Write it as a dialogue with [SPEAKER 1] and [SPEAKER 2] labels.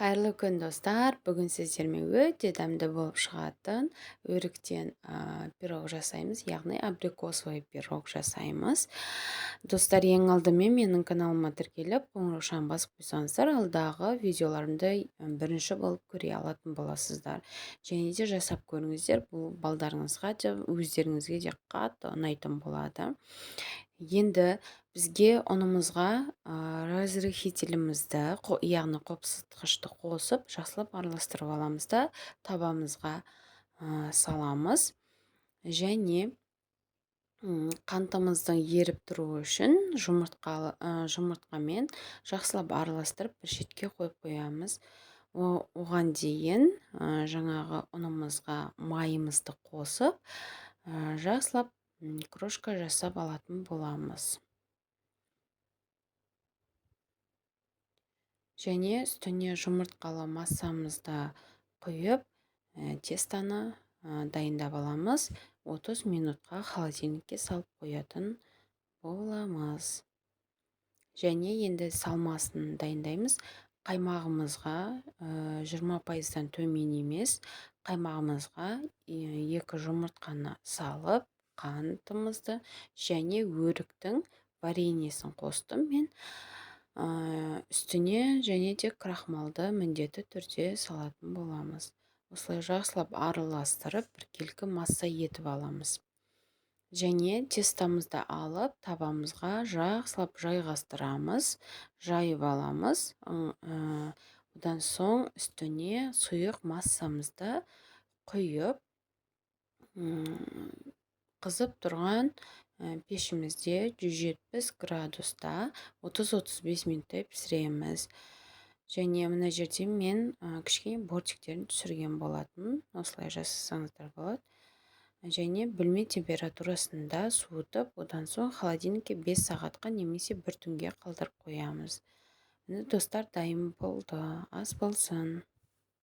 [SPEAKER 1] Қайырлы күн, достар. Бүгін сіздермен өте дәмді болып шығатын өріктен пирог жасаймыз, яғни абрикосовый пирог жасаймыз. Достар, ең алдымен менің каналыма тіркеліп, қоңыраушаны басып қойсаңыздар, алдағы видеоларымды бірінші болып көре алатын боласыздар. Және де жасап көріңіздер, бұл балдарыңызға да, өздеріңізге де қатты ұнайтын болады. Енді бізге ұнымызға разрыхителімізді, яғни қопсытқышты қосып, жақсылап араластырып аламыз да табамызға саламыз. Және қантымыздың еріп тұруы үшін жұмыртқамен жақсылап араластырып бір шетке қойып қоямыз. Оған дейін жаңағы ұнымызға майымызды қосып, жақсылап крошка жасап алатын боламыз. Және үстіне жұмыртқалы массамызды құйып, тестаны дайындап аламыз. 30 минутқа холодильникке салып қоятын боламыз. Және енді салмасын дайындаймыз. Қаймағымызға 20%-дан төмен емес, қаймағымызға 2 жұмыртқаны салып, қантымызды және өріктің вареньесін қостым мен. Үстіне және де крахмалды міндетті түрде салатын боламыз. Осылай жақсылап араластырып, біркелкі масса етіп аламыз. Және тестамызды алып, табамызға жақсылап жайғастырамыз, жайып аламыз. Одан соң үстіне сұйық массамызды құйып, қызып тұрған пешімізде 170 градуста 30-35 минуттай пісіреміз. Және мына жерде мен кішкене бортиктерін түсірген болатын. Осылай жасасаңыздар болады. Және бөлме температурасында суытып, одан соң холодильникке 5 сағатқа немесе 1 түнге қалдырып қоямыз. Достар, дайын болды. Ас болсын.